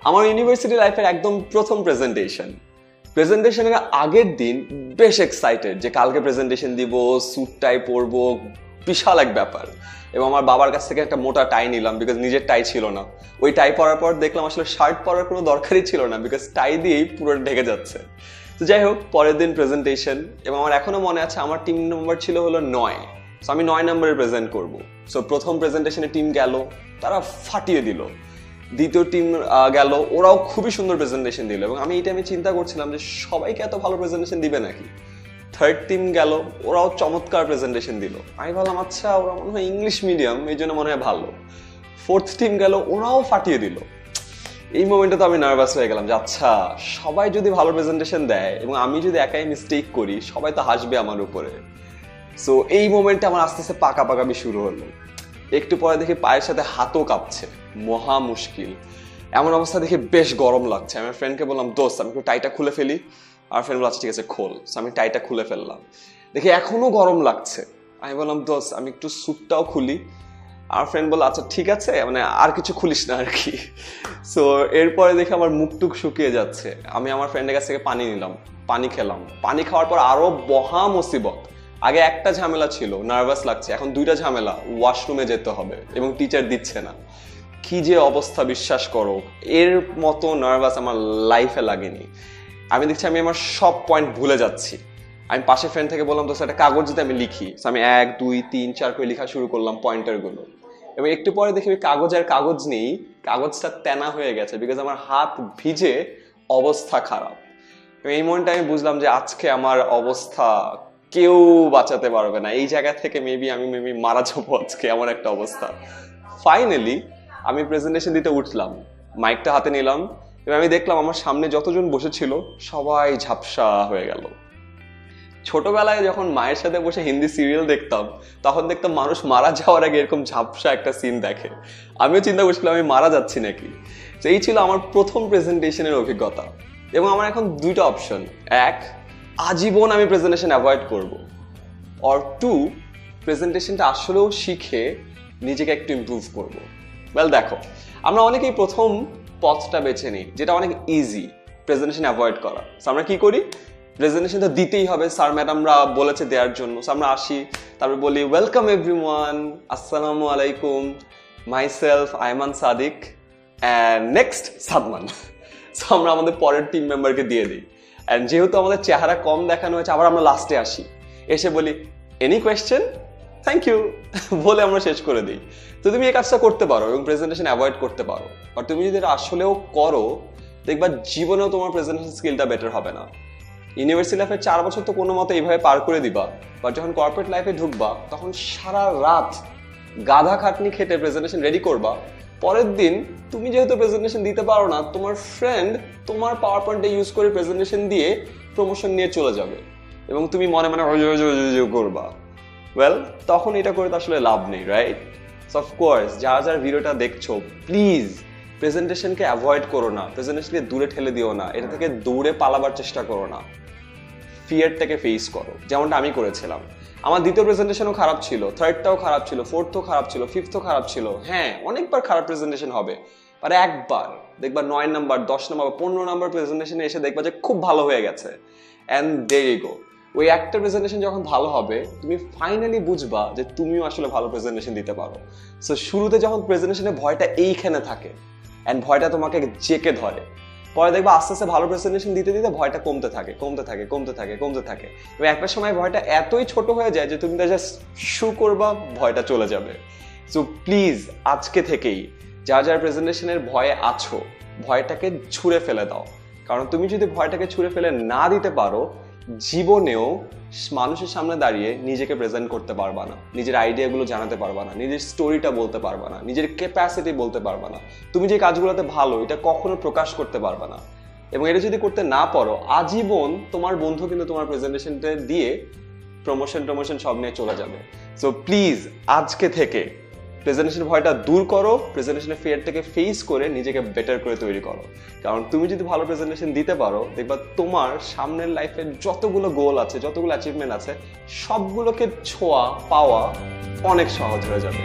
আমার ইউনিভার্সিটি লাইফের একদম প্রথম প্রেজেন্টেশনের আগের দিন বেশ এক্সাইটেড যে কালকে প্রেজেন্টেশন দিব, স্যুট টাই পরবো, বিশাল এক ব্যাপার। এবং আমার বাবার কাছ থেকে একটা মোটা টাই নিলাম, বিকজ নিজের টাই ছিল না। ওই টাই পরার পর দেখলাম আসলে শার্ট পরার কোনো দরকারই ছিল না, বিকজ টাই দিয়েই পুরো ঢেকে যাচ্ছে। তো যাই হোক, পরের দিন প্রেজেন্টেশন, এবং আমার এখনো মনে আছে আমার টিম নম্বর ছিল হলো 9। সো আমি 9 নম্বরে প্রেজেন্ট করবো। সো প্রথম প্রেজেন্টেশনে টিম গেল, তারা ফাটিয়ে দিল। দ্বিতীয় টিম গেল, ওরাও খুবই সুন্দর প্রেজেন্টেশন দিল, এবং আমি এই টাইমে চিন্তা করছিলাম যে সবাইকে এত ভালো প্রেজেন্টেশন দিবে নাকি। থার্ড টিম গেল, ওরাও চমৎকার প্রেজেন্টেশন দিল। আমি ভাবলাম আচ্ছা ওরা মনে হয় ইংলিশ মিডিয়াম, এই জন্য মনে হয় ভালো। ফোর্থ টিম গেল, ওরাও ফাটিয়ে দিল। এই মোমেন্টে তো আমি নার্ভাস হয়ে গেলাম যে আচ্ছা সবাই যদি ভালো প্রেজেন্টেশন দেয় এবং আমি যদি একাই মিস্টেক করি, সবাই তো হাসবে আমার উপরে। সো এই মোমেন্টে আমার আস্তে আস্তে পাকাপাকামি শুরু হলো। একটু পরে দেখি পায়ের সাথে হাতও কাঁপছে, মহা মুশকিল। এমন অবস্থা দেখে বেশ গরম লাগছে। আমার ফ্রেন্ডকে বললাম, দোস্ত আমি একটু টাইটা খুলে ফেলি। আর ফ্রেন্ড বলছে ঠিক আছে খোল। সো আমি টাইটা খুলে ফেললাম, দেখি এখনো গরম লাগছে। আমি বললাম দোস্ত আমি একটু স্যুটটাও খুলি। আর ফ্রেন্ড বললো আচ্ছা ঠিক আছে, মানে আর কিছু খুলিস না আর কি। সো এরপরে দেখে আমার মুখটুক শুকিয়ে যাচ্ছে। আমি আমার ফ্রেন্ডের কাছ থেকে পানি নিলাম, পানি খেলাম। পানি খাওয়ার পর আরো মহা মুসিবত। আগে একটা ঝামেলা ছিল, নার্ভাস লাগছে, এখন 2টা ঝামেলা, ওয়াশরুমে যেতে হবে এবং টিচার দিচ্ছে না। কি যে অবস্থা বিশ্বাস করো, এর মতো নার্ভাস আমার লাইফে লাগেনি। আমি দেখছি আমি আমার সব পয়েন্ট ভুলে যাচ্ছি। আমি পাশে ফ্রেন্ড থেকে বললাম তো একটা কাগজ যদি আমি লিখি। আমি 1 2 3 4 করে লেখা শুরু করলাম পয়েন্টারগুলো, এবং একটু পরে দেখি কাগজ নেই, কাগজটা তেনা হয়ে গেছে, বিকজ আমার হাত ভিজে অবস্থা খারাপ। এবং এই মোমেন্টে আমি বুঝলাম যে আজকে আমার অবস্থা কেউ বাঁচাতে পারবে না। এই জায়গা থেকে মেবি আমি মারা যাবো আজকে, এমন একটা অবস্থা। ফাইনালি আমি প্রেজেন্টেশন দিতে উঠলাম, মাইকটা হাতে নিলাম, এবং আমি দেখলাম আমার সামনে যতজন বসেছিল সবাই ঝাপসা হয়ে গেল। ছোটবেলায় যখন মায়ের সাথে বসে হিন্দি সিরিয়াল দেখতাম, তখন দেখতাম মানুষ মারা যাওয়ার আগে এরকম ঝাপসা একটা সিন দেখে। আমিও চিন্তা করছিলাম আমি মারা যাচ্ছি নাকি। তো এই ছিল আমার প্রথম প্রেজেন্টেশনের অভিজ্ঞতা। এবং আমার এখন 2টা অপশন, 1 আজীবন আমি প্রেজেন্টেশন অ্যাভয়েড করব, অর 2 প্রেজেন্টেশনটা আসলেও শিখে নিজেকে একটু ইমপ্রুভ করব। ওয়েল দেখো, আমরা অনেকেই প্রথম পথটা বেছে নিই, যেটা অনেক ইজি, প্রেজেন্টেশন অ্যাভয়েড করা। সো আমরা কি করি, প্রেজেন্টেশন তো দিতেই হবে, স্যার ম্যাডামরা বলেছে দেওয়ার জন্য। সো আমরা আসি, তারপর বলি ওয়েলকাম এভরিওয়ান, আসসালামু আলাইকুম, myself Aiman Sadiq and next Sadman. So আমরা আমাদের পরের টিম মেম্বারকে দিয়ে দিই। অ্যান্ড যেহেতু আমাদের চেহারা কম দেখানো হয়েছে, আবার আমরা লাস্টে আসি, এসে বলি এনি কোয়েশ্চেন, থ্যাংক ইউ বলে আমরা শেষ করে দিই। তো তুমি এই কাজটা করতে পারো এবং প্রেজেন্টেশন অ্যাভয়েড করতে পারো। আর তুমি যদি এটা আসলেও করো, দেখবা জীবনেও তোমার প্রেজেন্টেশন স্কিলটা বেটার হবে না। ইউনিভার্সিটি লাইফের 4 বছর তো কোনো মতো এইভাবে পার করে দিবা, বাট যখন কর্পোরেট লাইফে ঢুকবা তখন সারা রাত গাধা খাটনি খেটে প্রেজেন্টেশন রেডি করবা। পরের দিন তুমি যেহেতু প্রেজেন্টেশন দিতে পারো না, তোমার ফ্রেন্ড তোমার পাওয়ার পয়েন্টে ইউজ করে প্রেজেন্টেশন দিয়ে প্রমোশন নিয়ে চলে যাবে, এবং তুমি মনে মনে করবা। ওয়েল তখন এটা করে তো আসলে লাভ নেই, রাইট? সো অফকোর্স যারা ভিডিওটা দেখছো, প্লিজ প্রেজেন্টেশনকে অ্যাভয়েড করো না, প্রেজেন্টেশনকে দূরে ঠেলে দিও না, এটা থেকে দৌড়ে পালাবার চেষ্টা করো না, ফিয়ারটাকে ফেস করো, যেমনটা আমি করেছিলাম। আমার দ্বিতীয় প্রেজেন্টেশনও খারাপ ছিল, থার্ডটাও খারাপ ছিল, ফোর্থও খারাপ ছিল, ফিফথও খারাপ ছিল। হ্যাঁ, অনেকবার খারাপ প্রেজেন্টেশন হবে, আর একবার দেখবা 9 নাম্বার 10 নাম্বার 15 নাম্বার প্রেজেন্টেশনে এসে দেখবা যে খুব ভালো হয়ে গেছে। অ্যান্ড দেয়ার ইউ গো, ওই একটা প্রেজেন্টেশন যখন ভালো হবে, তুমি ফাইনালি বুঝবা যে তুমিও আসলে ভালো প্রেজেন্টেশন দিতে পারো। সো শুরুতে যখন প্রেজেন্টেশনে ভয়টা এইখানে থাকে, অ্যান্ড ভয়টা তোমাকে জেকে ধরে, পরে দেখবা আস্তে আস্তে ভালো প্রেজেন্টেশন দিতে দিতে ভয়টা কমতে থাকে। এবং একটা সময় ভয়টা এতই ছোট হয়ে যায় যে তুমি জাস্ট শু করবা, ভয়টা চলে যাবে। সো প্লিজ আজকে থেকেই যারা প্রেজেন্টেশনের ভয়ে আছো, ভয়টাকে ছুঁড়ে ফেলে দাও। কারণ তুমি যদি ভয়টাকে ছুঁড়ে ফেলে না দিতে পারো, জীবনেও মানুষের সামনে দাঁড়িয়ে নিজেকে প্রেজেন্ট করতে পারবা না, নিজের আইডিয়াগুলো জানাতে পারবা না, নিজের স্টোরিটা বলতে পারবা না, নিজের ক্যাপাসিটি বলতে পারবা না, তুমি যে কাজগুলোতে ভালো এটা কখনো প্রকাশ করতে পারবা না। এবং এটা যদি করতে না পারো, আজীবন তোমার বন্ধু কিন্তু তোমার প্রেজেন্টেশনটা দিয়ে প্রমোশন সব নিয়ে চলে যাবে। সো প্লিজ আজকে থেকে প্রেজেন্টেশন ভয়টা দূর করো, প্রেজেন্টেশনের ফিয়ারটাকে ফেস করে নিজেকে বেটার করে তৈরি করো। কারণ তুমি যদি ভালো প্রেজেন্টেশন দিতে পারো, দেখবা তোমার সামনের লাইফের যতগুলো গোল আছে, যতগুলো অ্যাচিভমেন্ট আছে, সবগুলোকে ছোঁয়া পাওয়া অনেক সহজ হয়ে যাবে।